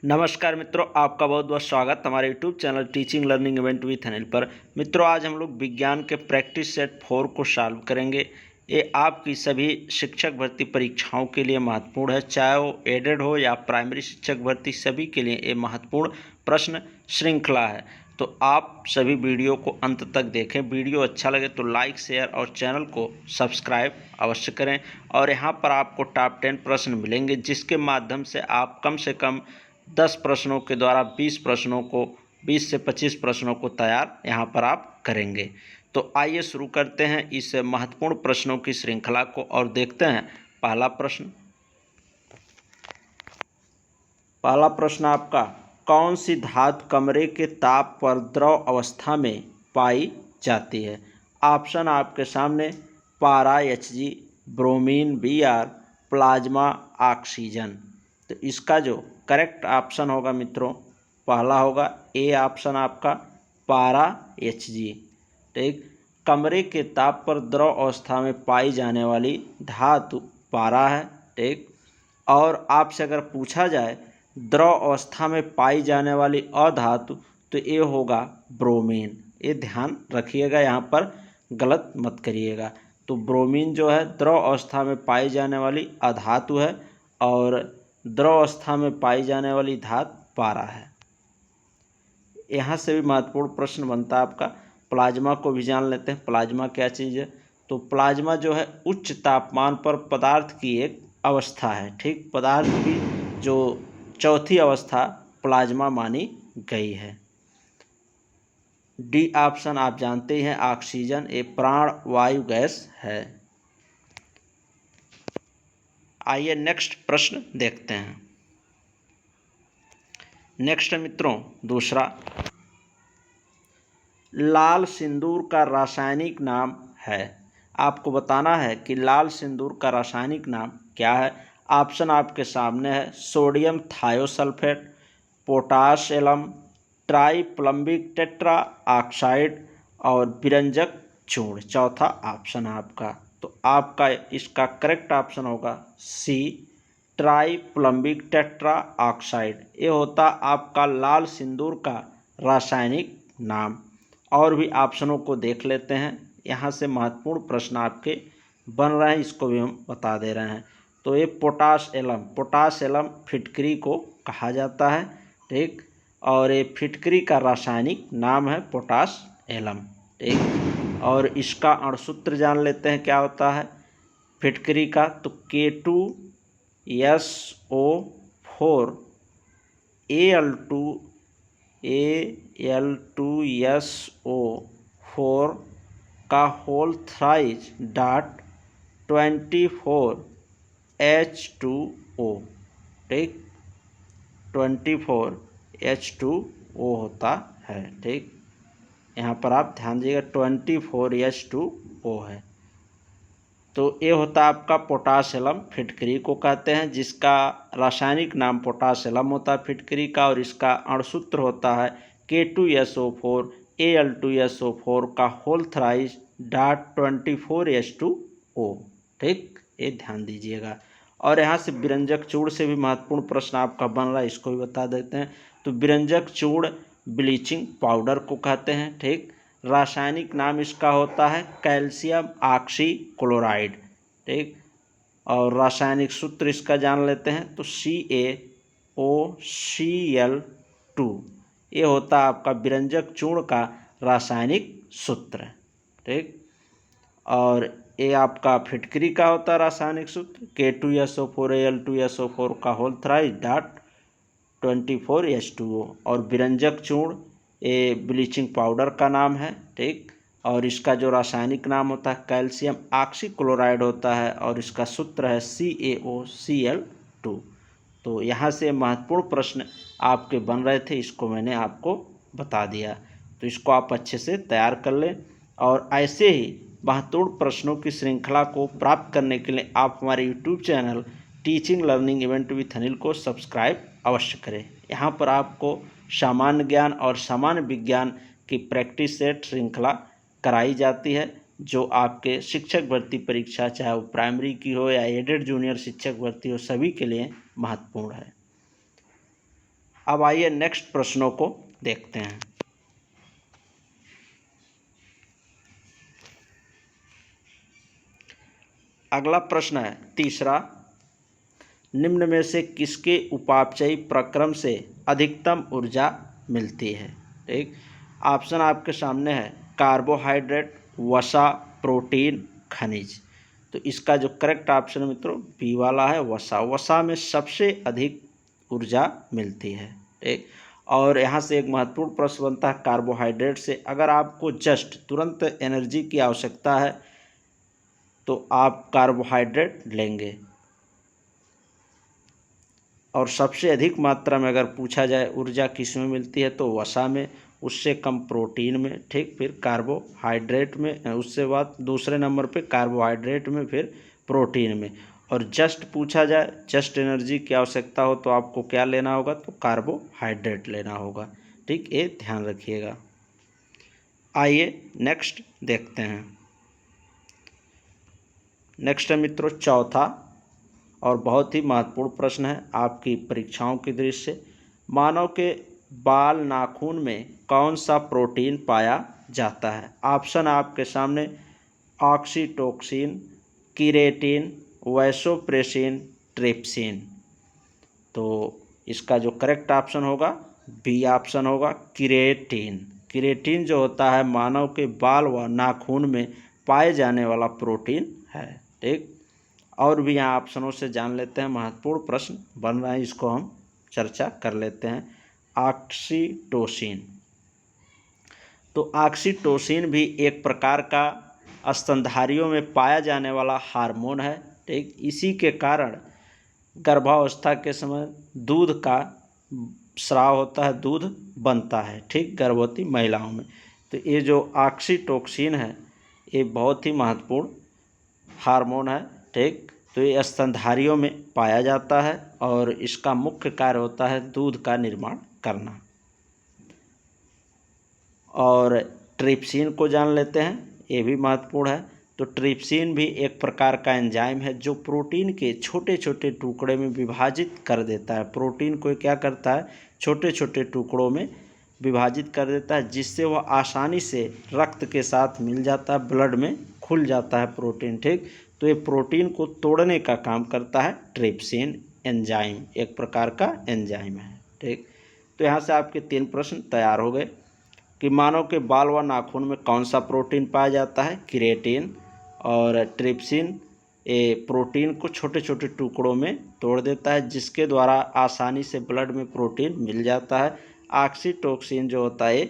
नमस्कार मित्रों, आपका बहुत बहुत स्वागत हमारे YouTube channel teaching learning event with Anil पर। मित्रों, आज हम लोग विज्ञान के प्रैक्टिस सेट 4 को सॉल्व करेंगे। ये आपकी सभी शिक्षक भर्ती परीक्षाओं के लिए महत्वपूर्ण है, चाहे वो एडेड हो या प्राइमरी शिक्षक भर्ती, सभी के लिए ये महत्वपूर्ण प्रश्न श्रृंखला है। तो आप सभी वीडियो को अंत तक देखें। वीडियो अच्छा लगे तो लाइक, शेयर और चैनल को सब्सक्राइब अवश्य करें। और यहाँ पर आपको टॉप 10 प्रश्न मिलेंगे, जिसके माध्यम से आप कम से कम 10 प्रश्नों के द्वारा 20 से 25 प्रश्नों को तैयार यहाँ पर आप करेंगे। तो आइए शुरू करते हैं इस महत्वपूर्ण प्रश्नों की श्रृंखला को और देखते हैं पहला प्रश्न। पहला प्रश्न आपका, कौन सी धातु कमरे के ताप पर द्रव अवस्था में पाई जाती है? ऑप्शन आपके सामने, पारा Hg, bromine Br, plasma oxygen. तो इसका जो करेक्ट ऑप्शन होगा मित्रों, पहला होगा ए ऑप्शन आपका, पारा Hg। ठीक, कमरे के ताप पर द्रव अवस्था में पाई जाने वाली धातु पारा है। ठीक, और आपसे अगर पूछा जाए द्रव अवस्था में पाई जाने वाली अधातु, तो ये होगा ब्रोमीन। ये ध्यान रखिएगा, यहाँ पर गलत मत करिएगा। तो ब्रोमीन जो है द्रव अवस्था में पाई जाने वाली अधातु है और द्रव अवस्था में पाई जाने वाली धातु पारा है। यहाँ से भी महत्वपूर्ण प्रश्न बनता है आपका। प्लाज्मा को भी जान लेते हैं, प्लाज्मा क्या चीज़ है। तो प्लाज्मा जो है उच्च तापमान पर पदार्थ की एक अवस्था है। ठीक, पदार्थ की जो चौथी अवस्था प्लाज्मा मानी गई है। डी ऑप्शन आप जानते हैं, ऑक्सीजन, ये प्राण वायु गैस है। आइए नेक्स्ट प्रश्न देखते हैं। नेक्स्ट मित्रों, दूसरा, लाल सिंदूर का रासायनिक नाम है। आपको बताना है कि लाल सिंदूर का रासायनिक नाम क्या है। ऑप्शन आपके सामने है, sodium thiosulphate, potash alum, triplumbic tetra oxide और विरंजक चूर्ण। चौथा ऑप्शन है आपका। तो आपका इसका करेक्ट ऑप्शन होगा सी, ट्राइप्लम्बिक टेट्रा ऑक्साइड। ये होता आपका लाल सिंदूर का रासायनिक नाम। और भी ऑप्शनों को देख लेते हैं, यहाँ से महत्वपूर्ण प्रश्न आपके बन रहे हैं, इसको भी हम बता दे रहे हैं। तो ये पोटाश एलम फिटकरी को कहा जाता है। ठीक, और ये फिटकरी का रासायनिक नाम है पोटाश एलम। ठीक, और इसका अणुसूत्र जान लेते हैं क्या होता है फिटकरी का। तो K2SO4 Al2SO4 का होल थ्राइज डॉट 24H2O। ठीक, 24H2O होता है। ठीक, यहाँ पर आप ध्यान दीजिएगा, 24H2O है। तो ये होता आपका पोटाशियम फिटकरी को कहते हैं, जिसका रासायनिक नाम पोटाशियम होता है फिटकरी का, और इसका अणुसूत्र होता है K2SO4 Al2SO4 का होल थ्राइज डॉट 24H2O। ठीक, ये ध्यान दीजिएगा। और यहाँ से विरंजक चूर्ण से भी महत्वपूर्ण प्रश्न आपका बन रहा है, इसको भी बता देते हैं। तो विरंजक चूर्ण ब्लीचिंग पाउडर को कहते हैं। ठीक, रासायनिक नाम इसका होता है कैल्शियम ऑक्सीक्लोराइड। ठीक, और रासायनिक सूत्र इसका जान लेते हैं। तो CaOCl2 ये होता है आपका विरंजक चूर्ण का रासायनिक सूत्र। ठीक, और ये आपका फिटकरी का होता है रासायनिक सूत्र K2SO4 Al2SO4 का होल थ्राइज डॉट 24H2O। और विरंजक चूर्ण ये ब्लीचिंग पाउडर का नाम है। ठीक, और इसका जो रासायनिक नाम होता है कैल्शियम ऑक्सीक्लोराइड होता है, और इसका सूत्र है CaOCl2। तो यहाँ से महत्वपूर्ण प्रश्न आपके बन रहे थे, इसको मैंने आपको बता दिया। तो इसको आप अच्छे से तैयार कर लें, और ऐसे ही महत्वपूर्ण प्रश्नों की श्रृंखला को प्राप्त करने के लिए आप हमारे YouTube channel teaching learning event with Anil को सब्सक्राइब अवश्य करें। यहाँ पर आपको सामान्य ज्ञान और सामान्य विज्ञान की प्रैक्टिस सेट श्रृंखला कराई जाती है, जो आपके शिक्षक भर्ती परीक्षा, चाहे वो प्राइमरी की हो या एडेड जूनियर शिक्षक भर्ती हो, सभी के लिए महत्वपूर्ण है। अब आइए नेक्स्ट प्रश्नों को देखते हैं। अगला प्रश्न है तीसरा, निम्न में से किसके उपापचयी प्रक्रम से अधिकतम ऊर्जा मिलती है। ठीक, ऑप्शन आपके सामने है कार्बोहाइड्रेट, वसा, प्रोटीन, खनिज। तो इसका जो करेक्ट ऑप्शन मित्रों बी वाला है, वसा। वसा में सबसे अधिक ऊर्जा मिलती है। ठीक, और यहाँ से एक महत्वपूर्ण प्रश्न बनता है कार्बोहाइड्रेट से। अगर आपको जस्ट तुरंत एनर्जी की आवश्यकता है तो आप कार्बोहाइड्रेट लेंगे, और सबसे अधिक मात्रा में अगर पूछा जाए ऊर्जा किस में मिलती है तो वसा में, उससे कम प्रोटीन में, ठीक, फिर कार्बोहाइड्रेट में, उससे बाद दूसरे नंबर पे कार्बोहाइड्रेट में, फिर प्रोटीन में। और जस्ट पूछा जाए, जस्ट एनर्जी की आवश्यकता हो तो आपको क्या लेना होगा, तो कार्बोहाइड्रेट लेना होगा। ठीक, ये ध्यान रखिएगा। आइए नेक्स्ट देखते हैं। नेक्स्ट है मित्रों चौथा और बहुत ही महत्वपूर्ण प्रश्न है आपकी परीक्षाओं की दृष्टि से। मानव के बाल नाखून में कौन सा प्रोटीन पाया जाता है। ऑप्शन आपके सामने ऑक्सीटोसिन, कीरेटिन, वैसोप्रेसिन, ट्रिप्सिन। तो इसका जो करेक्ट ऑप्शन होगा बी ऑप्शन होगा, कीरेटिन। कीरेटिन जो होता है मानव के बाल व नाखून में पाए जाने वाला प्रोटीन है। ठीक, और भी यहाँ ऑप्शनों से जान लेते हैं, महत्वपूर्ण प्रश्न बन रहा है, इसको हम चर्चा कर लेते हैं। ऑक्सीटोसिन, तो ऑक्सीटोसिन भी एक प्रकार का स्तनधारियों में पाया जाने वाला हार्मोन है। ठीक, इसी के कारण गर्भावस्था के समय दूध का स्राव होता है, दूध बनता है, ठीक, गर्भवती महिलाओं में। तो ये जो ऑक्सीटोसिन है ये बहुत ही महत्वपूर्ण हार्मोन है। ठीक, तो ये स्तनधारियों में पाया जाता है और इसका मुख्य कार्य होता है दूध का निर्माण करना। और ट्रिप्सिन को जान लेते हैं, ये भी महत्वपूर्ण है। तो ट्रिप्सिन भी एक प्रकार का एंजाइम है जो प्रोटीन के छोटे छोटे टुकड़े में विभाजित कर देता है। प्रोटीन को क्या करता है, छोटे छोटे टुकड़ों में विभाजित कर देता है, जिससे वह आसानी से रक्त के साथ मिल जाता है, ब्लड में खुल जाता है प्रोटीन। ठीक, तो ये प्रोटीन को तोड़ने का काम करता है ट्रिप्सिन एंजाइम, एक प्रकार का एंजाइम है। ठीक, तो यहाँ से आपके 3 प्रश्न तैयार हो गए कि मानव के बाल व नाखून में कौन सा प्रोटीन पाया जाता है, कीरेटिन। और ट्रिप्सिन ये प्रोटीन को छोटे छोटे टुकड़ों में तोड़ देता है, जिसके द्वारा आसानी से ब्लड में प्रोटीन मिल जाता है। ऑक्सीटोसिन जो होता है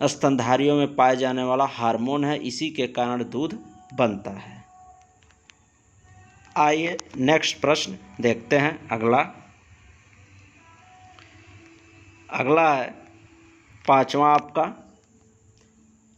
स्तनधारियों में पाए जाने वाला हार्मोन है, इसी के कारण दूध बनता है। आइए नेक्स्ट प्रश्न देखते हैं। अगला है 5वां आपका,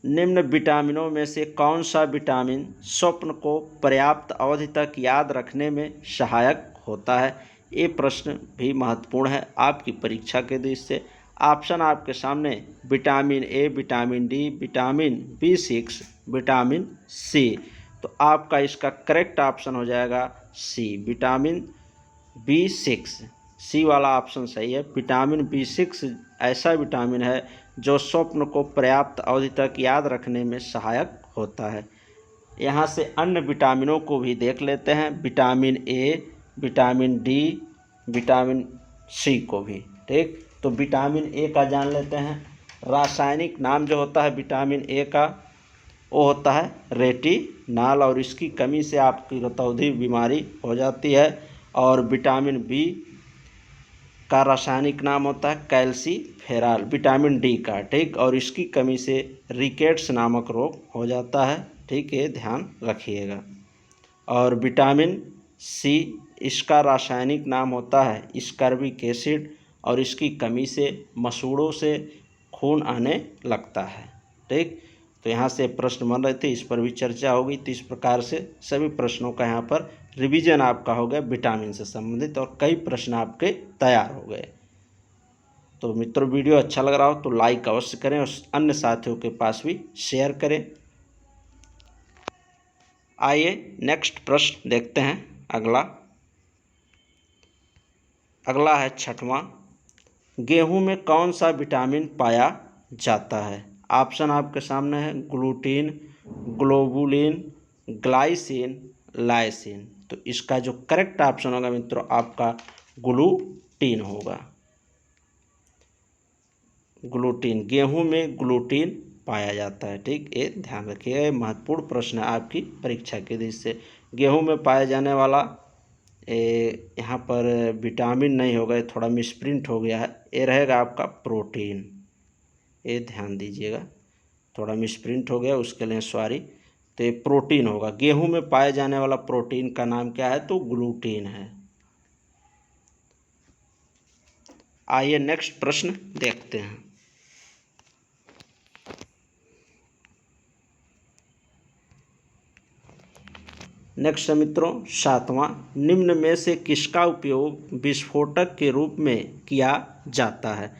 निम्न विटामिनों में से कौन सा विटामिन स्वप्न को पर्याप्त अवधि तक याद रखने में सहायक होता है। ये प्रश्न भी महत्वपूर्ण है आपकी परीक्षा के दृष्टि से। ऑप्शन आपके सामने vitamin A, vitamin D, vitamin B6, vitamin C. तो आपका इसका करेक्ट ऑप्शन हो जाएगा सी, विटामिन B6। सी वाला ऑप्शन सही है। विटामिन B6 ऐसा विटामिन है जो स्वप्न को पर्याप्त अवधि तक याद रखने में सहायक होता है। यहाँ से अन्य विटामिनों को भी देख लेते हैं, vitamin A, vitamin D, vitamin C को भी। ठीक, तो विटामिन ए का जान लेते हैं। रासायनिक नाम जो होता है विटामिन ए का वो होता है रेटिनाल, और इसकी कमी से आपकी रतौंधी बीमारी हो जाती है। और विटामिन बी का रासायनिक नाम होता है कैल्सीफेरॉल, विटामिन डी का। ठीक, और इसकी कमी से रिकेट्स नामक रोग हो जाता है। ठीक है, ध्यान रखिएगा। और विटामिन सी इसका रासायनिक नाम होता है स्कर्बिक एसिड, और इसकी कमी से मसूड़ों से खून आने लगता है। ठीक, तो यहाँ से प्रश्न बन रहे थे, इस पर भी चर्चा होगी। तो इस प्रकार से सभी प्रश्नों का यहाँ पर रिवीजन आपका हो गया विटामिन से संबंधित, और कई प्रश्न आपके तैयार हो गए। तो मित्रों वीडियो अच्छा लग रहा हो तो लाइक अवश्य करें और अन्य साथियों के पास भी शेयर करें। आइए नेक्स्ट प्रश्न देखते हैं। अगला है 6वां, गेहूं में कौन सा विटामिन पाया जाता है? ऑप्शन आपके सामने है ग्लूटीन, ग्लोबुलिन, ग्लाइसिन, लाइसिन। तो इसका जो करेक्ट ऑप्शन होगा मित्रों आपका ग्लूटीन होगा। ग्लूटीन, गेहूं में ग्लूटीन पाया जाता है। ठीक, ये ध्यान रखिएगा, ये महत्वपूर्ण प्रश्न है आपकी परीक्षा के दृष्टि से। गेहूं में पाया जाने वाला यहाँ पर विटामिन नहीं होगा, ये थोड़ा मिसप्रिंट हो गया है, ये रहेगा आपका प्रोटीन। ये ध्यान दीजिएगा, थोड़ा मिसप्रिंट हो गया, उसके लिए सॉरी। तो ये प्रोटीन होगा। गेहूं में पाए जाने वाला प्रोटीन का नाम क्या है? तो ग्लूटीन है। आइए नेक्स्ट प्रश्न देखते हैं। नेक्स्ट है मित्रों 7वां, निम्न में से किसका उपयोग विस्फोटक के रूप में किया जाता है?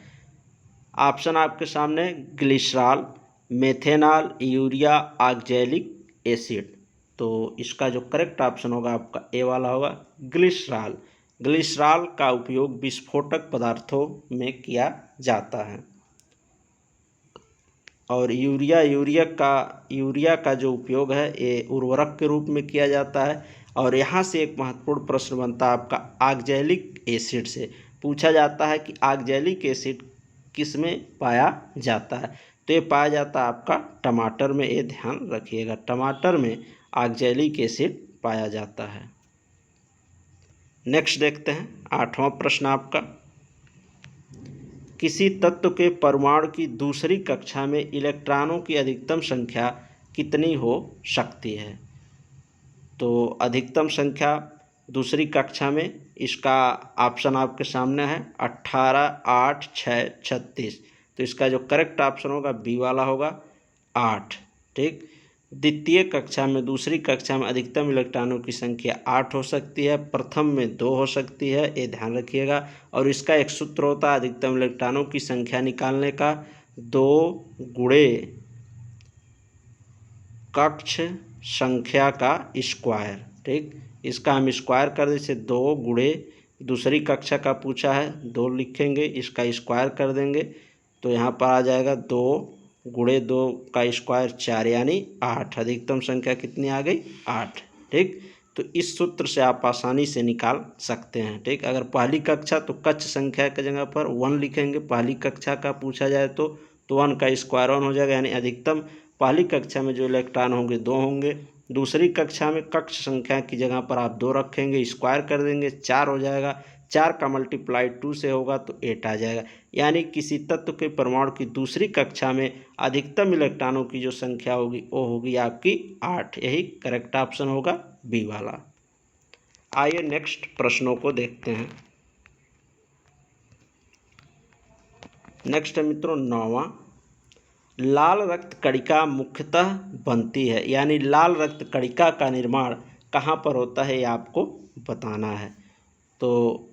ऑप्शन आपके सामने glycerol, methanol, urea, oxalic acid. तो इसका जो करेक्ट ऑप्शन होगा आपका ए वाला होगा ग्लिसरॉल। ग्लिसरॉल का उपयोग विस्फोटक पदार्थों में किया जाता है। और यूरिया का जो उपयोग है ये उर्वरक के रूप में किया जाता है। और यहाँ से एक महत्वपूर्ण प्रश्न बनता है आपका ऑक्जेलिक एसिड से। पूछा जाता है कि ऑक्जेलिक एसिड किस में पाया जाता है? तो ये पाया जाता है आपका टमाटर में, ये ध्यान रखिएगा, टमाटर में ऑक्जेलिक एसिड पाया जाता है। नेक्स्ट देखते हैं 8वां प्रश्न आपका, किसी तत्व के परमाणु की दूसरी कक्षा में इलेक्ट्रॉनों की अधिकतम संख्या कितनी हो सकती है? तो अधिकतम संख्या दूसरी कक्षा में, इसका ऑप्शन आपके सामने है 18, 8, 6, 36। तो इसका जो करेक्ट ऑप्शन होगा बी वाला होगा 8। ठीक, द्वितीय कक्षा में, दूसरी कक्षा में अधिकतम इलेक्ट्रॉनों की संख्या 8 हो सकती है, प्रथम में 2 हो सकती है, ये ध्यान रखिएगा। और इसका एक सूत्र होता है अधिकतम इलेक्ट्रॉनों की संख्या निकालने का, 2 गुणे कक्ष संख्या का स्क्वायर। ठीक, इसका हम स्क्वायर कर दें, जैसे 2 गुणे दूसरी कक्षा का पूछा है 2 लिखेंगे, इसका स्क्वायर कर देंगे तो यहाँ पर आ जाएगा 2 गुणे 2 का स्क्वायर 4 यानी 8। अधिकतम संख्या कितनी आ गई? 8। ठीक, तो इस सूत्र से आप आसानी से निकाल सकते हैं। ठीक, अगर पहली कक्षा तो कक्ष संख्या की जगह पर 1 लिखेंगे, पहली कक्षा का पूछा जाए तो 1 का स्क्वायर 1 हो जाएगा, यानी अधिकतम पहली कक्षा में जो इलेक्ट्रॉन होंगे 2 होंगे। दूसरी कक्षा में कक्ष संख्या की जगह पर आप 2 रखेंगे, स्क्वायर कर देंगे 4 हो जाएगा, 4 का मल्टीप्लाई 2 से होगा तो 8 आ जाएगा। यानी किसी तत्व के परमाणु की दूसरी कक्षा में अधिकतम इलेक्ट्रॉनों की जो संख्या होगी वो होगी आपकी 8। यही करेक्ट ऑप्शन होगा बी वाला। आइए नेक्स्ट प्रश्नों को देखते हैं। नेक्स्ट है मित्रों 9वां, लाल रक्त कणिका मुख्यतः बनती है, यानी लाल रक्त कणिका का निर्माण कहाँ पर होता है ये आपको बताना है। तो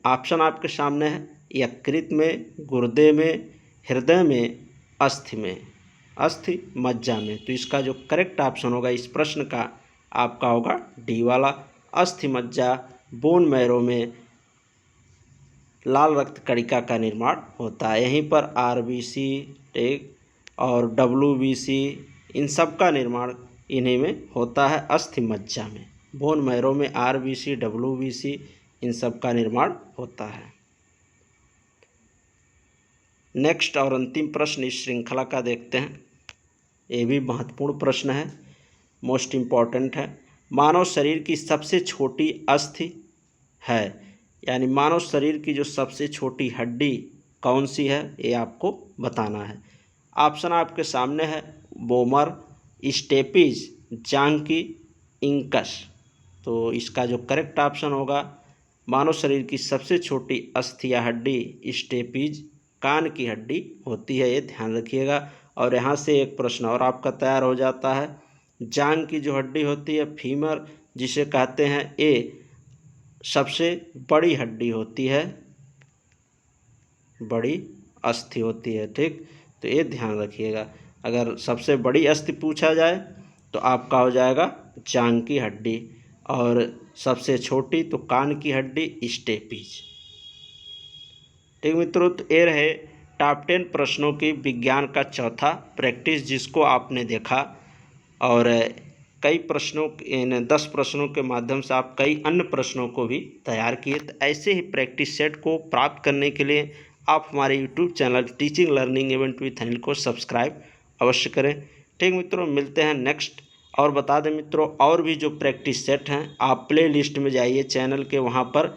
ऑप्शन आपके सामने है यकृत में, गुर्दे में, हृदय में, अस्थि में, अस्थि मज्जा में। तो इसका जो करेक्ट ऑप्शन होगा इस प्रश्न का आपका होगा डी वाला, अस्थि मज्जा बोन मैरो में लाल रक्त कणिका का निर्माण होता है। यहीं पर आरबीसी और डब्ल्यूबीसी इन सब का निर्माण इन्हीं में होता है, अस्थि मज्जा में। बोन मैरो में आरबीसी, डब्ल्यूबीसी इन सब का निर्माण होता है। नेक्स्ट और अंतिम प्रश्न इस श्रृंखला का देखते हैं, ये भी महत्वपूर्ण प्रश्न है, मोस्ट इम्पॉर्टेंट है। मानव शरीर की सबसे छोटी अस्थि है, यानी मानव शरीर की जो सबसे छोटी हड्डी कौन सी है ये आपको बताना है। ऑप्शन आपके सामने है बोमर, स्टेपिज, जांकी, इंकस। तो इसका जो करेक्ट ऑप्शन होगा मानव शरीर की सबसे छोटी अस्थि या हड्डी स्टेपिज कान की हड्डी होती है, ये ध्यान रखिएगा। और यहाँ से एक प्रश्न और आपका तैयार हो जाता है, जांग की जो हड्डी होती है फीमर जिसे कहते हैं, ये सबसे बड़ी हड्डी होती है, बड़ी अस्थि होती है। ठीक, तो ये ध्यान रखिएगा, अगर सबसे बड़ी अस्थि पूछा जाए तो आपका हो जाएगा जांग की हड्डी, और सबसे छोटी तो कान की हड्डी स्टेपिज। ठीक मित्रों, तो ये रहे टॉप 10 प्रश्नों की विज्ञान का चौथा प्रैक्टिस, जिसको आपने देखा और कई प्रश्नों 10 प्रश्नों के माध्यम से आप कई अन्य प्रश्नों को भी तैयार किए। तो ऐसे ही प्रैक्टिस सेट को प्राप्त करने के लिए आप हमारे YouTube channel teaching learning event with Anil को सब्सक्राइब अवश्य करें। ठीक मित्रों, मिलते हैं नेक्स्ट। और बता दें मित्रों, और भी जो प्रैक्टिस सेट हैं आप प्ले लिस्ट में जाइए चैनल के, वहाँ पर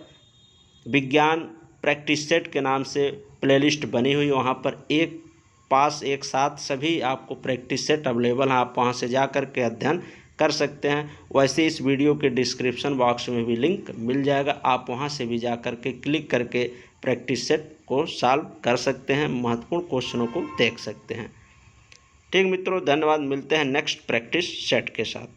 विज्ञान प्रैक्टिस सेट के नाम से प्लेलिस्ट बनी हुई, वहाँ पर एक साथ सभी आपको प्रैक्टिस सेट अवेलेबल हैं। आप वहाँ से जा कर के अध्ययन कर सकते हैं। वैसे इस वीडियो के डिस्क्रिप्शन बॉक्स में भी लिंक मिल जाएगा, आप वहाँ से भी जा कर के क्लिक करके प्रैक्टिस सेट को सॉल्व कर सकते हैं, महत्वपूर्ण क्वेश्चनों को देख सकते हैं। ठीक मित्रों, धन्यवाद। मिलते हैं नेक्स्ट प्रैक्टिस सेट के साथ।